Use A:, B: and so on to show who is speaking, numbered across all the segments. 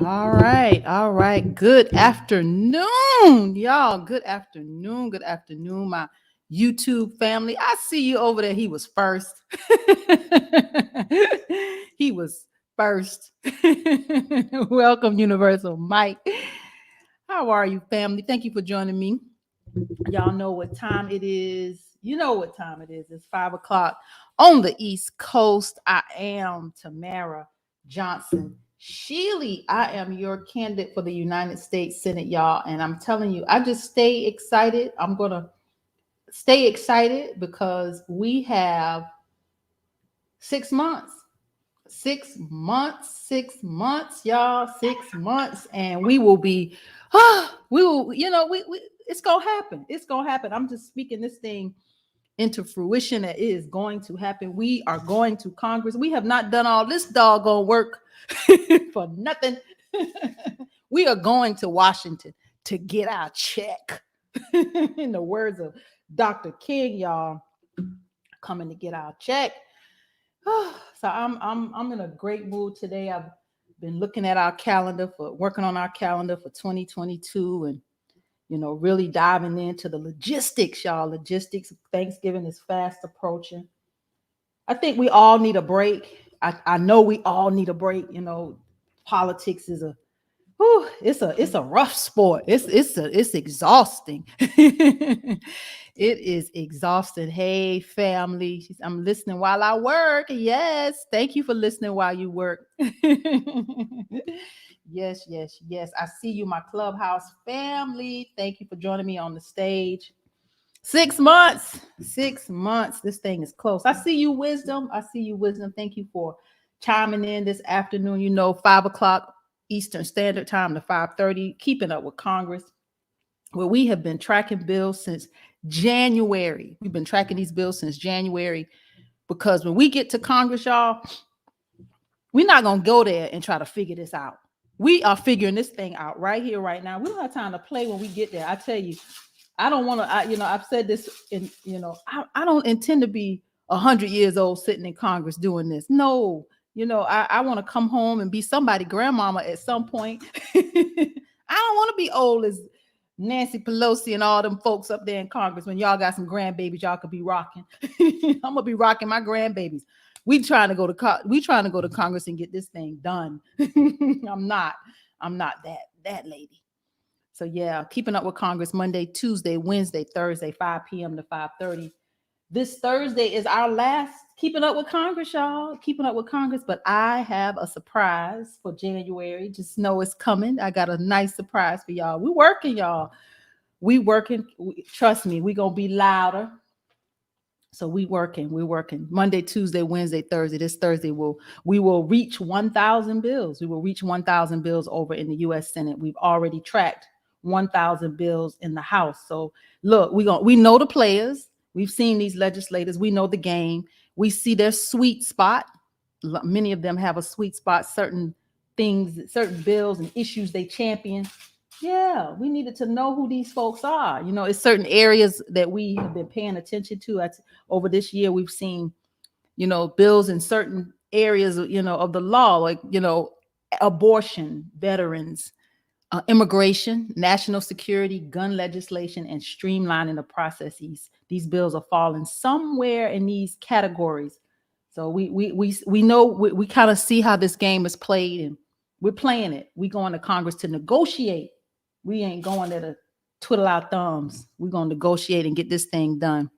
A: All right. All right. Good afternoon, y'all. Good afternoon. Good afternoon, my YouTube family. I see you over there. He was first. He was first. Welcome, Universal Mike. How are you, family? Thank you for joining me. Y'all know what time it is. You know what time it is. It's 5 o'clock on the East Coast. I am Tamara Shealey. I am your candidate for the United States Senate, y'all. And I'm telling you, I just stay excited. I'm going to stay excited because we have 6 months. 6 months, 6 months, y'all, 6 months, and we will be, we will, it's gonna happen. It's gonna happen. I'm just speaking this thing into fruition that it is going to happen. We are going to Congress. We have not done all this doggone work for nothing. We are going to Washington to get our check. In the words of Dr. King, y'all, coming to get our check. So I'm in a great mood today. I've been looking at our calendar working on our calendar for 2022 and really diving into the logistics, y'all. Logistics. Thanksgiving is fast approaching. I think we all need a break. I know we all need a break. Politics is it's a rough sport. It's exhausting. It is exhausting. Hey, family, I'm listening while I work. Yes, thank you for listening while you work. Yes, yes, yes. I see you, my Clubhouse family. Thank you for joining me on the stage. 6 months. 6 months. This thing is close. I see you, Wisdom. I see you, Wisdom. Thank you for chiming in this afternoon. 5 o'clock Eastern Standard Time to 5:30. Keeping Up with Congress, where we have been tracking bills since January. We've been tracking these bills since January because when we get to Congress, y'all, we're not going to go there and try to figure this out. We are figuring this thing out right here, right now. We don't have time to play when we get there. I tell you, I don't want to, I've said this I don't intend to be 100 years old sitting in Congress doing this. No, I want to come home and be somebody grandmama at some point. I don't want to be old as Nancy Pelosi and all them folks up there in Congress when y'all got some grandbabies y'all could be rocking. I'm gonna be rocking my grandbabies. We trying to go to Congress and get this thing done. I'm not that lady. So yeah, Keeping Up with Congress, Monday, Tuesday, Wednesday, Thursday, 5 p.m. to 5:30. This Thursday is our last Keeping Up with Congress, y'all. Keeping Up with Congress, but I have a surprise for January. Just know it's coming. I got a nice surprise for y'all. We working, y'all. We working. Trust me, we gonna be louder. So we're working Monday, Tuesday, Wednesday, Thursday. This Thursday we will reach 1,000 bills. We will reach 1,000 bills over in the U.S. Senate. We've already tracked 1,000 bills in the House. So look, we know the players. We've seen these legislators. We know the game. We see their sweet spot. Many of them have a sweet spot. Certain things, certain bills and issues they champion. Yeah, we needed to know who these folks are. It's certain areas that we have been paying attention to. Over this year, we've seen, bills in certain areas, of the law, like, abortion, veterans, immigration, national security, gun legislation, and streamlining the processes. These bills are falling somewhere in these categories. So we know we kind of see how this game is played, and we're playing it. We going to Congress to negotiate. We ain't going there to twiddle our thumbs. We're going to negotiate and get this thing done.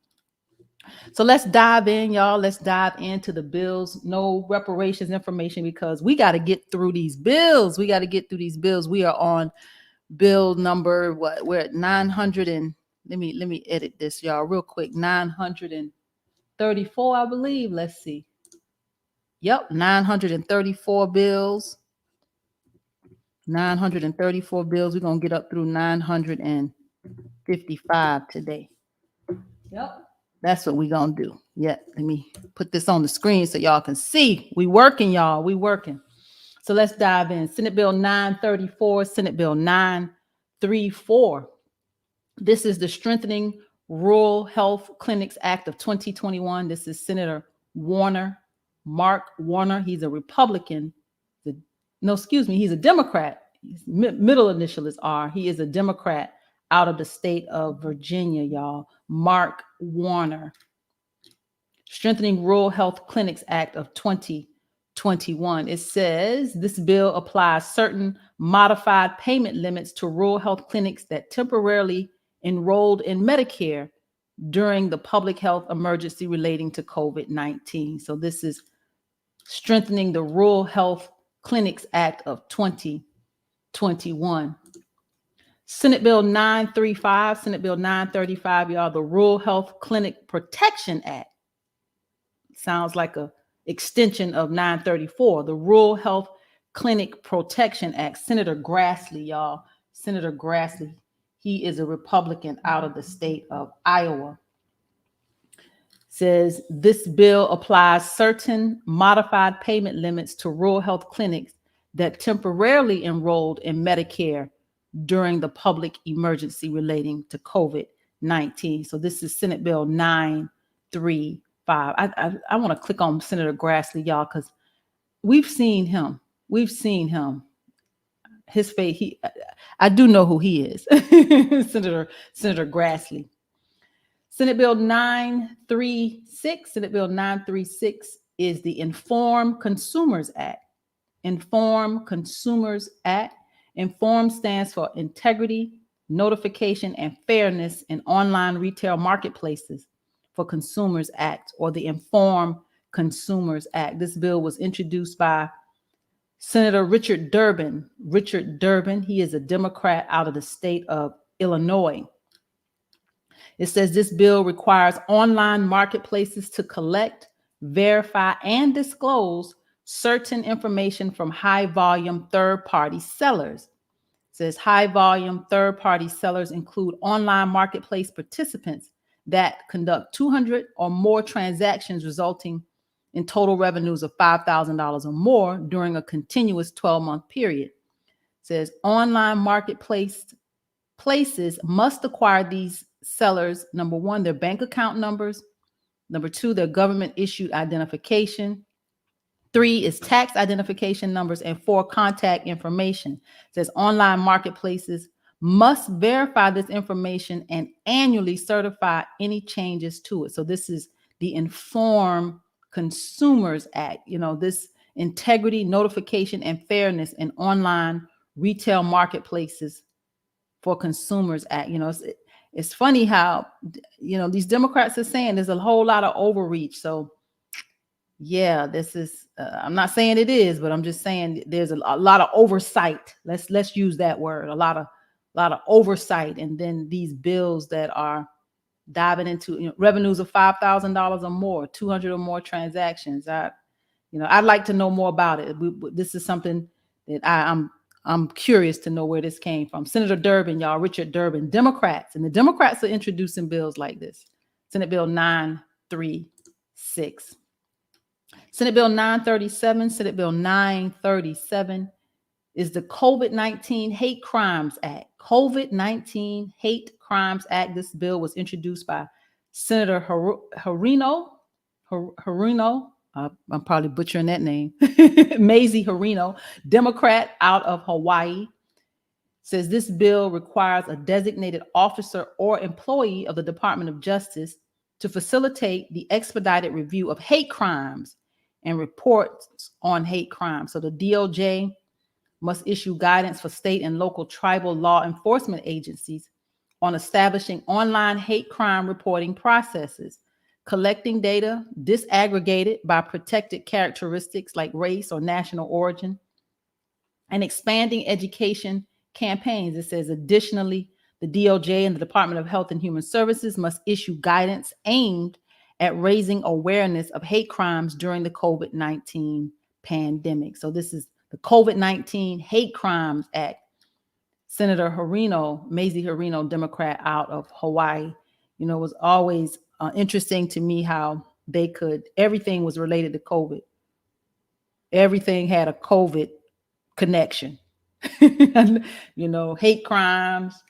A: So let's dive in, y'all. Let's dive into the bills. No reparations information because we got to get through these bills. We are on bill number, we're at 900 and let me edit this, y'all, real quick. 934, I believe. Let's see. Yep, 934 bills. 934 bills. We're going to get up through 955 today. Yep. That's what we're going to do. Yeah, let me put this on the screen so y'all can see. We working, y'all. We working. So let's dive in. Senate Bill 934, Senate Bill 934. This is the Strengthening Rural Health Clinics Act of 2021. This is Senator Warner, Mark Warner. He's a Republican, the No, excuse me. He's a Democrat. His middle initial is R. He is a Democrat out of the state of Virginia, y'all. Mark Warner. Strengthening Rural Health Clinics Act of 2021. It says this bill applies certain modified payment limits to rural health clinics that temporarily enrolled in Medicare during the public health emergency relating to COVID-19. So this is strengthening the Rural Health Clinics Act of 2021. Senate Bill 935, Senate Bill 935, y'all, the Rural Health Clinic Protection Act. Sounds like a extension of 934, the Rural Health Clinic Protection Act. Senator Grassley, y'all. Senator Grassley, he is a Republican out of the state of Iowa. Says this bill applies certain modified payment limits to rural health clinics that temporarily enrolled in Medicare during the public emergency relating to COVID-19. So this is Senate Bill 935. I want to click on Senator Grassley, y'all, because we've seen him. We've seen him. His face, I do know who he is. Senator Grassley. Senate Bill 936, Senate Bill 936 is the Inform Consumers Act. Inform Consumers Act. Inform stands for Integrity, Notification, and Fairness in Online Retail Marketplaces for Consumers Act, or the Inform Consumers Act. This bill was introduced by Senator Richard Durbin. Richard Durbin, he is a Democrat out of the state of Illinois. It says this bill requires online marketplaces to collect, verify, and disclose certain information from high-volume third-party sellers. It says high-volume third-party sellers include online marketplace participants that conduct 200 or more transactions resulting in total revenues of $5,000 or more during a continuous 12-month period. It says online marketplaces must acquire these sellers, number one, their bank account numbers, number two, their government issued identification, three is tax identification numbers, and four, contact information. It says online marketplaces must verify this information and annually certify any changes to it. So this is the Inform Consumers Act, this integrity, notification, and fairness in online retail marketplaces for Consumers Act. It's funny how, these Democrats are saying there's a whole lot of overreach. So yeah, this is, I'm not saying it is, but I'm just saying there's a lot of oversight. Let's use that word, a lot of oversight. And then these bills that are diving into revenues of $5,000 or more, 200 or more transactions. I'd like to know more about it. This is something that I'm curious to know where this came from. Senator Durbin, y'all, Richard Durbin, Democrats, and the Democrats are introducing bills like this. Senate Bill 936. Senate Bill 937, Senate Bill 937 is the COVID-19 Hate Crimes Act. COVID-19 Hate Crimes Act. This bill was introduced by Senator Harino. I'm probably butchering that name. Mazie Harino, Democrat out of Hawaii. Says this bill requires a designated officer or employee of the Department of Justice to facilitate the expedited review of hate crimes and reports on hate crimes. So the DOJ must issue guidance for state and local tribal law enforcement agencies on establishing online hate crime reporting processes, collecting data disaggregated by protected characteristics like race or national origin, and expanding education campaigns. It says, additionally, the DOJ and the Department of Health and Human Services must issue guidance aimed at raising awareness of hate crimes during the COVID-19 pandemic. So this is the COVID-19 Hate Crimes Act. Senator Harino, Mazie Harino, Democrat out of Hawaii, it was always interesting to me how everything was related to COVID. Everything had a COVID connection. Hate crimes,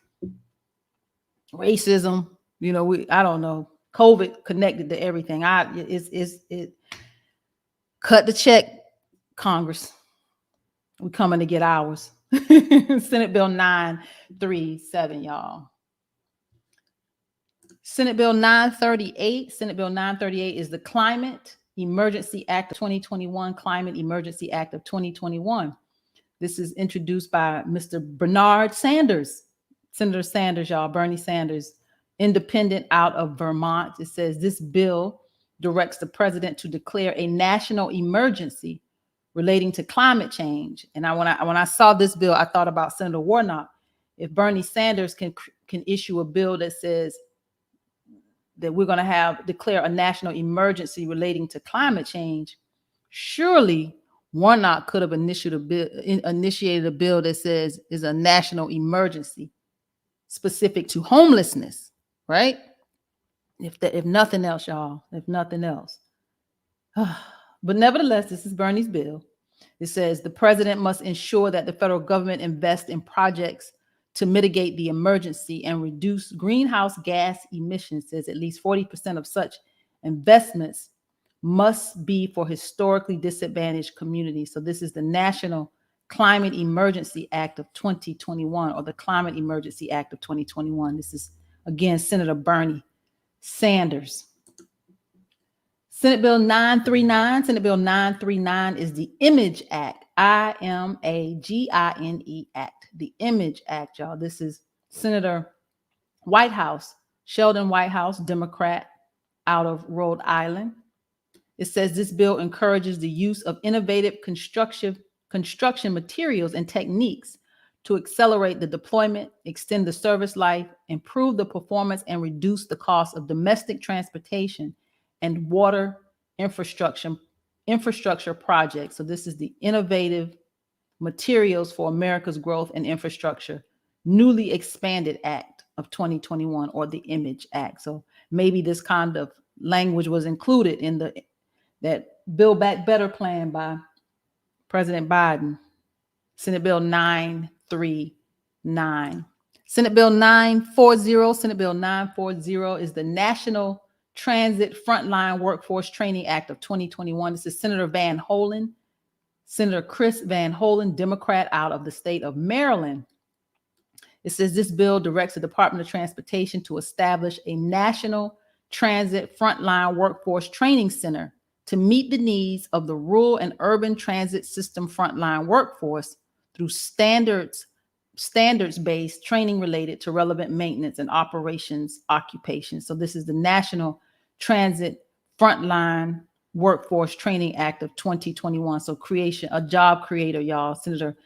A: racism, I don't know. COVID connected to everything. It cut the check, Congress. We're coming to get ours. Senate Bill 937, y'all. Senate Bill 938. Senate Bill 938 is the Climate Emergency Act of 2021, Climate Emergency Act of 2021. This is introduced by Mr. Bernard Sanders, Senator Sanders, y'all, Bernie Sanders, independent out of Vermont. It says this bill directs the president to declare a national emergency relating to climate change. And when I saw this bill, I thought about Senator Warnock. If Bernie Sanders can issue a bill that says that we're going to declare a national emergency relating to climate change, surely Warnock could have initiated a bill that says is a national emergency specific to homelessness, right? If nothing else, y'all, if nothing else. But nevertheless, this is Bernie's bill. It says the president must ensure that the federal government invests in projects to mitigate the emergency and reduce greenhouse gas emissions. Says at least 40% of such investments must be for historically disadvantaged communities. So this is the National Climate Emergency Act of 2021, or the Climate Emergency Act of 2021. This is, again, Senator Bernie Sanders. Senate Bill 939. Senate Bill 939 is the Image Act, IMAGINE Act, the Image Act, y'all. This is Senator Whitehouse, Sheldon Whitehouse, Democrat out of Rhode Island. It says this bill encourages the use of innovative construction materials and techniques to accelerate the deployment, extend the service life, improve the performance, and reduce the cost of domestic transportation and water infrastructure projects. So this is the Innovative Materials for America's Growth and Infrastructure, newly expanded Act of 2021, or the Image Act. So maybe this kind of language was included in that Build Back Better plan by President Biden. Senate Bill 939. Senate Bill 940. Senate Bill 940 is the National Transit Frontline Workforce Training Act of 2021. This is Senator Van Hollen, Senator Chris Van Hollen, Democrat out of the state of Maryland. It says this bill directs the Department of Transportation to establish a National Transit Frontline Workforce Training Center to meet the needs of the rural and urban transit system frontline workforce through standards-based training related to relevant maintenance and operations occupations. So this is the National Transit Frontline Workforce Training Act of 2021. So a job creator, y'all. Senator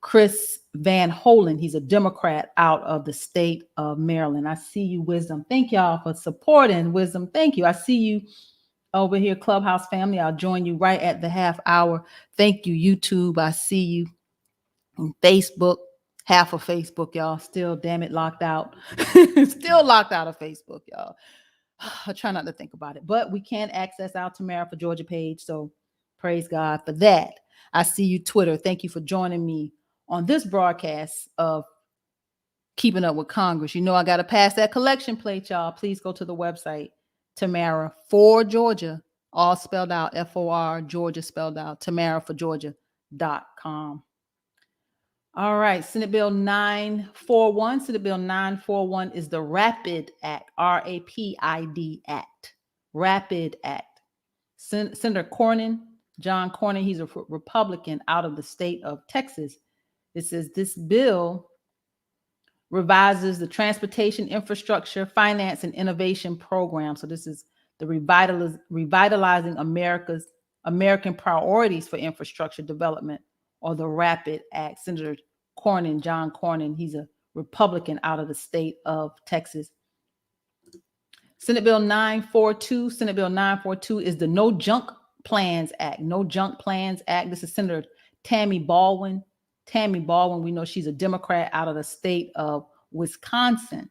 A: Chris Van Hollen, he's a Democrat out of the state of Maryland. I see you, Wisdom. Thank y'all for supporting, Wisdom. Thank you. I see you over here, Clubhouse family. I'll join you right at the half hour. Thank you, YouTube. I see you on Facebook. Half of Facebook, y'all. Still, damn it, locked out. Still locked out of Facebook, y'all. I try not to think about it, but we can access our Tamara for Georgia page. So praise God for that. I see you, Twitter. Thank you for joining me on this broadcast of Keeping Up with Congress. You know, I got to pass that collection plate, y'all. Please go to the website, Tamara for Georgia, all spelled out, F-O-R, Georgia spelled out, TamaraForGeorgia.com. All right, Senate Bill 941. Senate Bill 941 is the RAPID Act, R-A-P-I-D Act, RAPID Act. Senator Cornyn, John Cornyn, he's a Republican out of the state of Texas. It says this bill revises the Transportation Infrastructure Finance and Innovation Program. So this is the Revitalizing American Priorities for Infrastructure Development, or the RAPID Act. Senator Cornyn, John Cornyn, he's a Republican out of the state of Texas. Senate Bill 942. Senate Bill 942 is the No Junk Plans Act. No Junk Plans Act. This is Senator Tammy Baldwin. Tammy Baldwin, we know she's a Democrat out of the state of Wisconsin.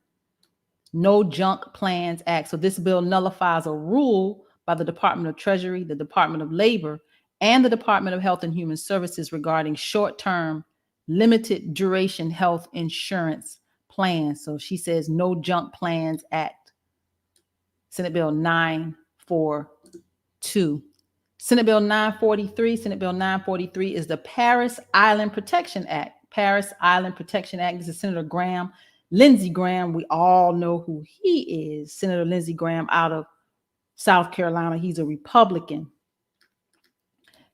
A: No Junk Plans Act. So this bill nullifies a rule by the Department of Treasury, the Department of Labor, and the Department of Health and Human Services regarding short-term, limited duration health insurance plans. So she says No Junk Plans Act. Senate Bill 942. Senate Bill 943. Senate Bill 943 is the Paris Island Protection Act. Paris Island Protection Act. This is Senator Graham, Lindsey Graham. We all know who he is. Senator Lindsey Graham out of South Carolina. He's a Republican.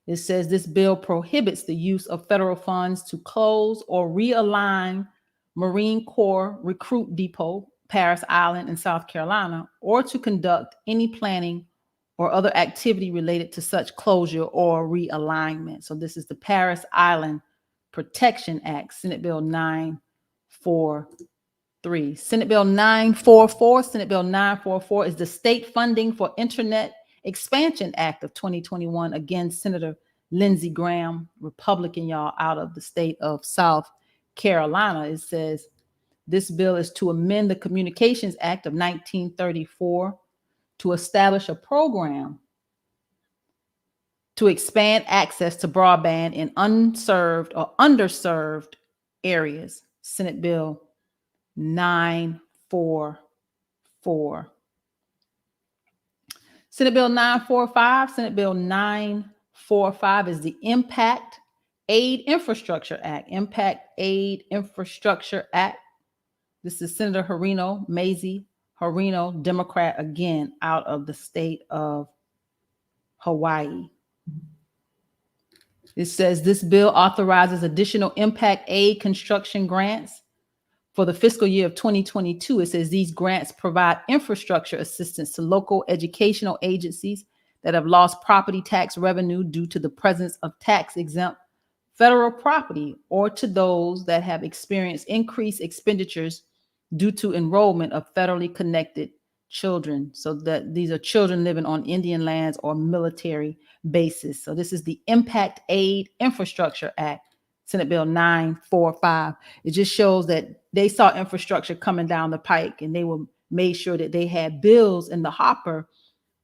A: It says this bill prohibits the use of federal funds to close or realign Marine Corps Recruit Depot, Paris Island in South Carolina, or to conduct any planning or other activity related to such closure or realignment. So this is the Paris Island Protection Act, Senate Bill 943. Senate Bill 944. Senate Bill 944 is the State Funding for Internet Expansion Act of 2021. Again, Senator Lindsey Graham, Republican, y'all, out of the state of South Carolina. It says this bill is to amend the Communications Act of 1934 to establish a program to expand access to broadband in unserved or underserved areas. Senate Bill 944. Senate Bill 945. Senate Bill 945 is the Impact Aid Infrastructure Act. Impact Aid Infrastructure Act. This is Senator Harino, Mazie Harino, Democrat, again, out of the state of Hawaii. It says this bill authorizes additional impact aid construction grants for the fiscal year of 2022. It says these grants provide infrastructure assistance to local educational agencies that have lost property tax revenue due to the presence of tax-exempt federal property, or to those that have experienced increased expenditures due to enrollment of federally connected children. So that these are children living on Indian lands or military bases. So this is the Impact Aid Infrastructure Act, Senate Bill 945. It just shows that they saw infrastructure coming down the pike, and they made sure that they had bills in the hopper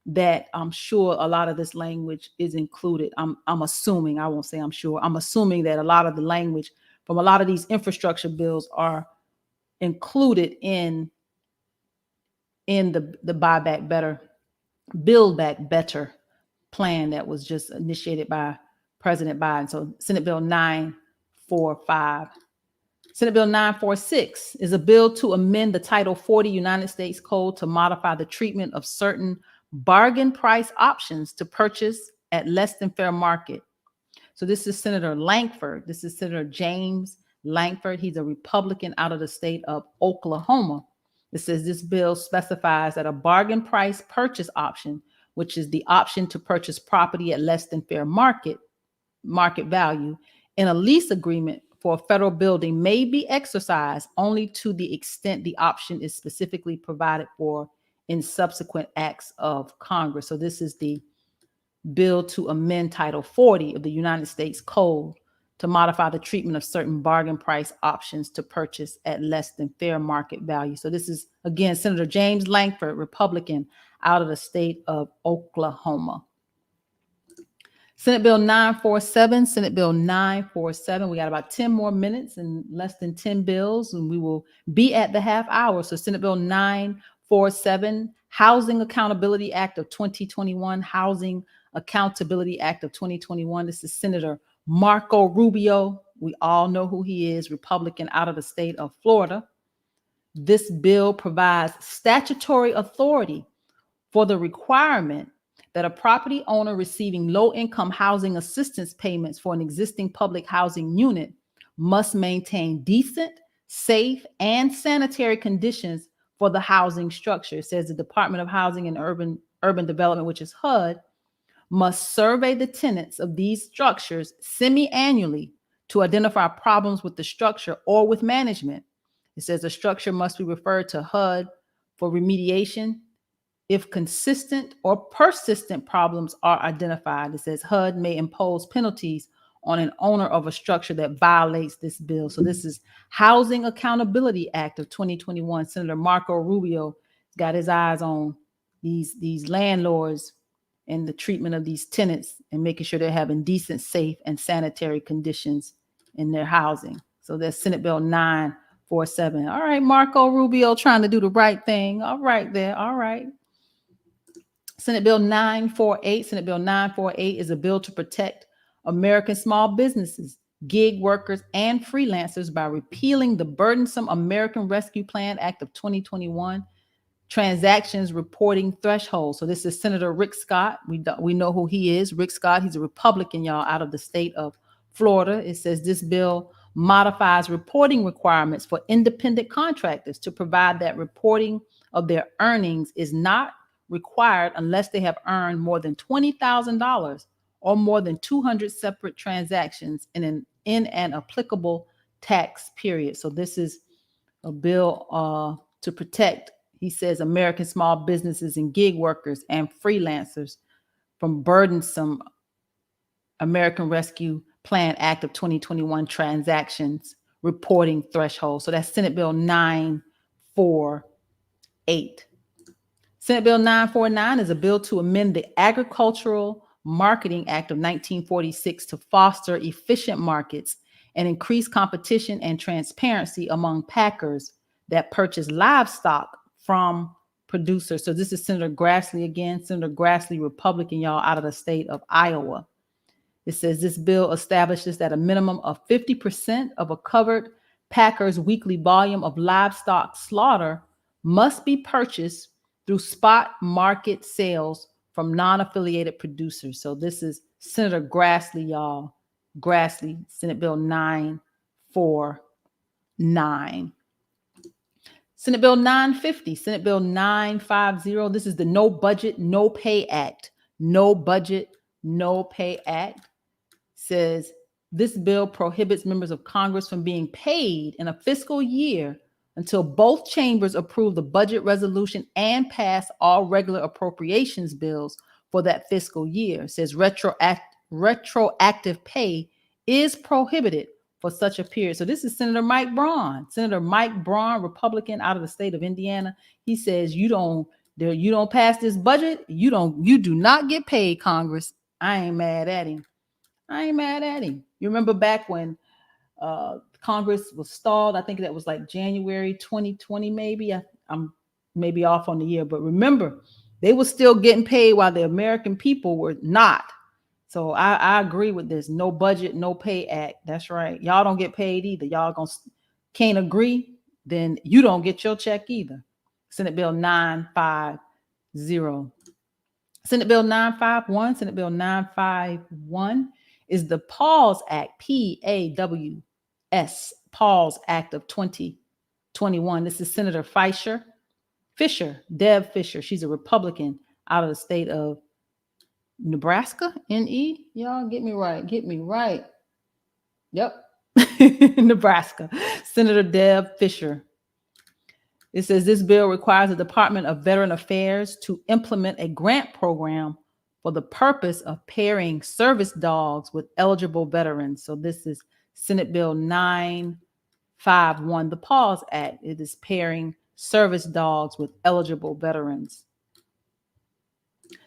A: that I'm sure a lot of this language is included. I'm assuming, I won't say I'm sure, I'm assuming that a lot of the language from a lot of these infrastructure bills are included in the Build Back Better plan that was just initiated by President Biden. So Senate Bill 945. Senate Bill 946 is a bill to amend the Title 40 United States Code to modify the treatment of certain bargain price options to purchase at less than fair market. So this is Senator Lankford. This is Senator James Lankford. He's a Republican out of the state of Oklahoma. It says this bill specifies that a bargain price purchase option, which is the option to purchase property at less than fair market value in a lease agreement for a federal building, may be exercised only to the extent the option is specifically provided for in subsequent acts of Congress. So this is the bill to amend Title 40 of the United States Code to modify the treatment of certain bargain price options to purchase at less than fair market value. So this is, again, Senator James Lankford, Republican, out of the state of Oklahoma. Senate Bill 947, Senate Bill 947. We got about 10 more minutes and less than 10 bills, and we will be at the half hour. So Senate Bill 947, Housing Accountability Act of 2021, Housing Accountability Act of 2021. This is Senator Marco Rubio. We all know who he is, Republican out of the state of Florida. This bill provides statutory authority for the requirement that a property owner receiving low-income housing assistance payments for an existing public housing unit must maintain decent, safe, and sanitary conditions for the housing structure. It says the Department of Housing and Urban Development, which is HUD, must survey the tenants of these structures semi-annually to identify problems with the structure or with management. It says the structure must be referred to HUD for remediation if consistent or persistent problems are identified. It says HUD may impose penalties on an owner of a structure that violates this bill. So this is Housing Accountability Act of 2021. Senator Marco Rubio got his eyes on these landlords and the treatment of these tenants and making sure they're having decent, safe, and sanitary conditions in their housing. So that's Senate Bill 947. All right, Marco Rubio trying to do the right thing. All right there. All right. Senate Bill 948. Senate Bill 948 is a bill to protect American small businesses, gig workers, and freelancers by repealing the burdensome American Rescue Plan Act of 2021 transactions reporting threshold. So this is Senator Rick Scott. We know who he is. Rick Scott, he's a Republican, y'all, out of the state of Florida. It says this bill modifies reporting requirements for independent contractors to provide that reporting of their earnings is not required unless they have earned more than $20,000 or more than 200 separate transactions in an applicable tax period. So this is a bill to protect, he says, American small businesses and gig workers and freelancers from burdensome American Rescue Plan Act of 2021 transactions reporting threshold. So that's Senate Bill 948. Senate Bill 949 is a bill to amend the Agricultural Marketing Act of 1946 to foster efficient markets and increase competition and transparency among packers that purchase livestock from producers. So this is Senator Grassley again. Senator Grassley, Republican, y'all, out of the state of Iowa. It says this bill establishes that a minimum of 50% of a covered packer's weekly volume of livestock slaughter must be purchased through spot market sales from non-affiliated producers. So this is Senator Grassley, y'all. Grassley, Senate Bill 949. Senate Bill 950, Senate Bill 950. This is the No Budget, No Pay Act. No Budget, No Pay Act. Says this bill prohibits members of Congress from being paid in a fiscal year until both chambers approve the budget resolution and pass all regular appropriations bills for that fiscal year. It says retroactive pay is prohibited for such a period. So this is Senator Mike Braun. Senator Mike Braun, Republican out of the state of Indiana. He says you don't pass this budget, you do not get paid, Congress. I ain't mad at him. You remember back when Congress was stalled? I think that was like January 2020, maybe. I'm maybe off on the year, but remember, they were still getting paid while the American people were not. So I agree with this. No budget, no pay act. That's right. Y'all don't get paid either. Y'all can't agree, then you don't get your check either. Senate Bill 950. Senate Bill 951. Senate Bill 951 is the Pause Act, P-A-W-S, Pause Act of 2021. This is Senator Deb Fischer. She's a Republican out of the state of Nebraska, N-E. Y'all get me right. Yep. Nebraska. Senator Deb Fischer. It says this bill requires the Department of Veteran Affairs to implement a grant program for the purpose of pairing service dogs with eligible veterans. So this is Senate Bill 951, the Pause Act. It is pairing service dogs with eligible veterans.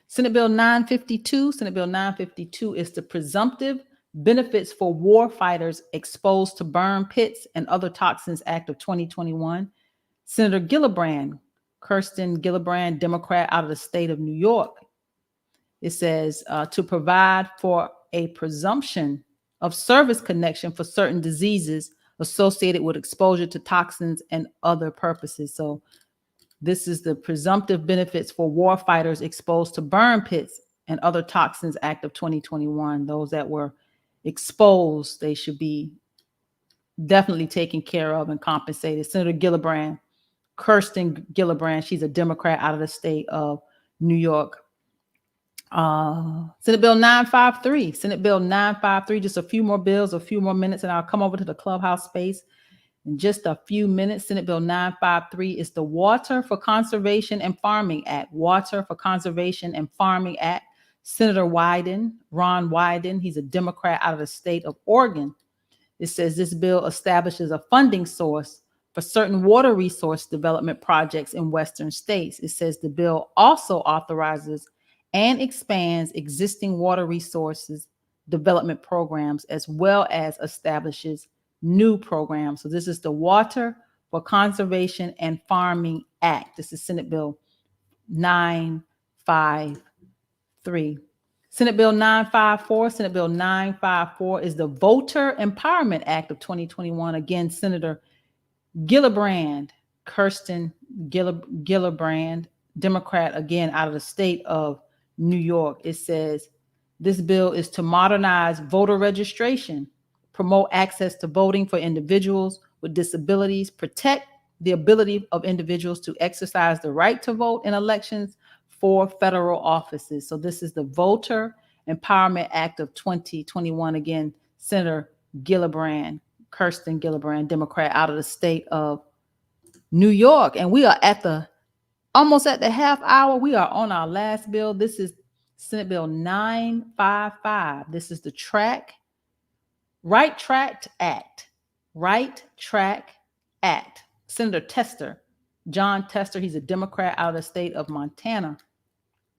A: Senate Bill 952. Senate Bill 952 is the Presumptive Benefits for War Fighters Exposed to Burn Pits and Other Toxins Act of 2021. Senator Gillibrand, Kirsten Gillibrand, Democrat out of the state of New York. It says to provide for a presumption of service connection for certain diseases associated with exposure to toxins and other purposes. So this is the Presumptive Benefits for War Fighters Exposed to Burn Pits and Other Toxins Act of 2021. Those that were exposed, they should be definitely taken care of and compensated. Senator Gillibrand, Kirsten Gillibrand, she's a Democrat out of the state of New York. Senate Bill 953. Senate Bill 953, just a few more bills, a few more minutes, and I'll come over to the clubhouse space in just a few minutes. Senate Bill 953 is the Water for Conservation and Farming Act. Water for Conservation and Farming Act. Senator Ron Wyden, he's a Democrat out of the state of Oregon. It says this bill establishes a funding source for certain water resource development projects in Western states. It says the bill also authorizes and expands existing water resources development programs, as well as establishes new programs. So this is the Water for Conservation and Farming Act. This is Senate Bill 953. 953. Senate Bill 954. Senate Bill 954 is the Voter Empowerment Act of 2021. Again, Senator Kirsten Gillibrand, Democrat, again, out of the state of New York. It says this bill is to modernize voter registration, promote access to voting for individuals with disabilities, protect the ability of individuals to exercise the right to vote in elections for federal offices. So this is the Voter Empowerment Act of 2021. Again, Senator Kirsten Gillibrand, Democrat, out of the state of New York. And we are almost at the half hour. We are on our last bill. This is Senate Bill 955. This is the Right Track Act. Right Track Act. Senator John Tester, he's a Democrat out of the state of Montana.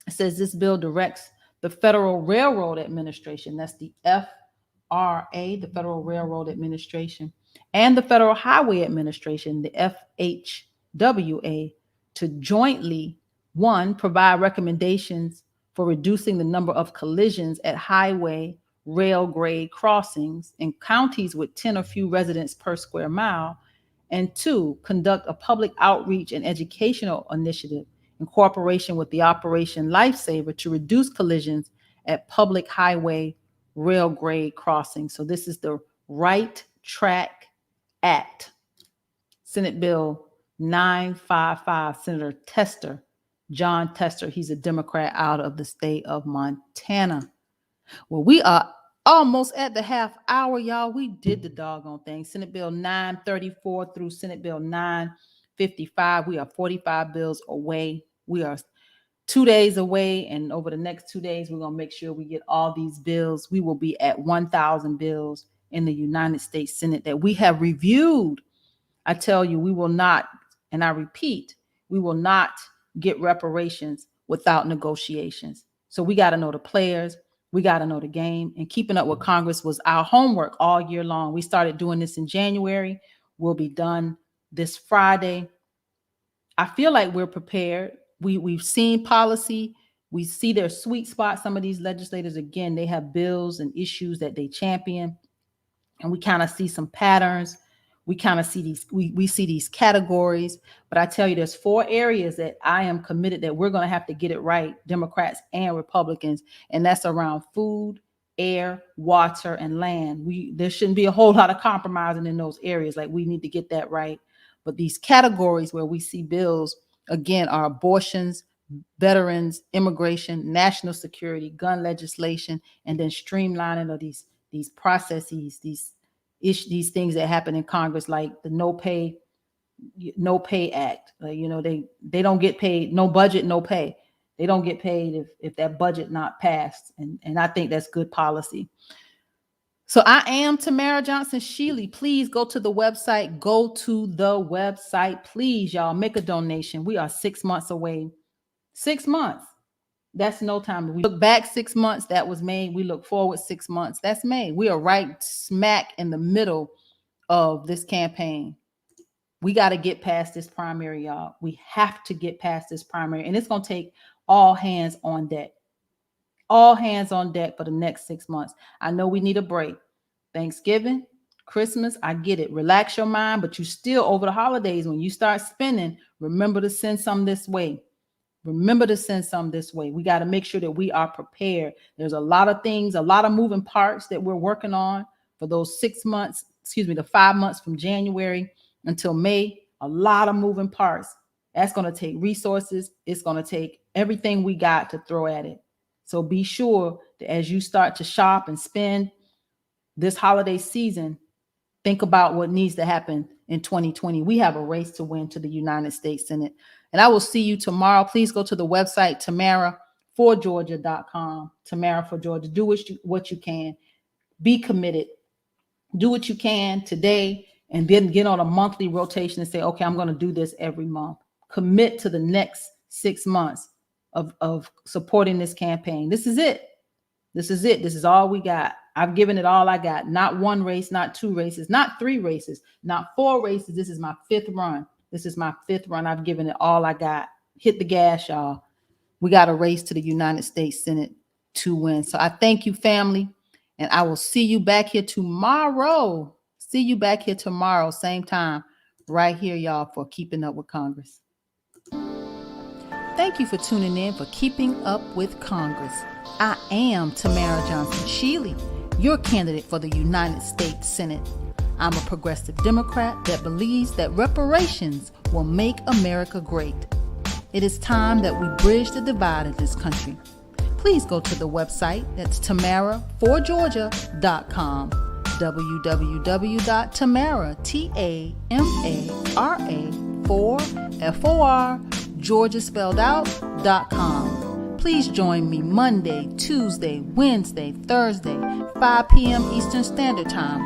A: It says this bill directs the Federal Railroad Administration, that's the FRA, the Federal Railroad Administration, and the Federal Highway Administration, the FHWA, to jointly, one, provide recommendations for reducing the number of collisions at highway rail grade crossings in counties with 10 or few residents per square mile, and two, conduct a public outreach and educational initiative in cooperation with the Operation Lifesaver to reduce collisions at public highway rail grade crossings. So this is the Right Track Act. Senate Bill 955, Senator John Tester, he's a Democrat out of the state of Montana. Well, we are almost at the half hour, y'all. We did the doggone thing. Senate Bill 934 through Senate Bill 955. We are 45 bills away. We are 2 days away. And over the next 2 days, we're going to make sure we get all these bills. We will be at 1,000 bills in the United States Senate that we have reviewed. I tell you, we will not, and I repeat, we will not get reparations without negotiations. So we got to know the players. We got to know the game. And Keeping Up with Congress was our homework all year long. We started doing this in January. We'll be done this Friday. I feel like we're prepared. We've seen policy. We see their sweet spot. Some of these legislators, again, they have bills and issues that they champion. And we kind of see some patterns. We kind of see we see these categories. But I tell you, there's 4 areas that I am committed that we're going to have to get it right, Democrats and Republicans. And that's around food, air, water, and land. There shouldn't be a whole lot of compromising in those areas. Like, we need to get that right. But these categories where we see bills, again, are abortions, veterans, immigration, national security, gun legislation, and then streamlining of these processes, these things that happen in Congress, like the No Pay Act. They don't get paid. No budget, no pay. They don't get paid if that budget not passed. And I think that's good policy. So I am Tamara Shealey. Please go to the website. Go to the website. Please, y'all, make a donation. We are 6 months away. 6 months. That's no time. We look back 6 months. That was May. We look forward 6 months. That's May. We are right smack in the middle of this campaign. We got to get past this primary, y'all. We have to get past this primary. And it's going to take all hands on deck. All hands on deck for the next 6 months. I know we need a break. Thanksgiving, Christmas, I get it. Relax your mind, but you still, over the holidays, when you start spending, remember to send some this way. Remember to send some this way. We got to make sure that we are prepared. There's a lot of things, a lot of moving parts that we're working on for those 6 months, the 5 months from January until May. A lot of moving parts. That's going to take resources. It's going to take everything we got to throw at it. So be sure that as you start to shop and spend this holiday season, think about what needs to happen in 2020. We have a race to win to the United States Senate. And I will see you tomorrow. Please go to the website, TamaraForGeorgia.com. Tamara for Georgia. Do what you can. Be committed. Do what you can today, and then get on a monthly rotation and say, okay, I'm going to do this every month. Commit to the next 6 months of supporting this campaign. This is it. This is it. This is all we got. I've given it all I got. Not 1 race, not 2 races, not 3 races, not 4 races. This is my 5th run. This is my 5th run. I've given it all I got. Hit the gas, y'all. We got a race to the United States Senate to win. So I thank you, family, and I will see you back here tomorrow. See you back here tomorrow, same time, right here, y'all, for Keeping Up with Congress. Thank you for tuning in for Keeping Up with Congress. I am Tamara Shealey, your candidate for the United States Senate. I'm a progressive Democrat that believes that reparations will make America great. It is time that we bridge the divide in this country. Please go to the website, that's tamara4georgia.com, www.tamara4georgia.com. Please join me Monday, Tuesday, Wednesday, Thursday, 5 p.m. Eastern Standard Time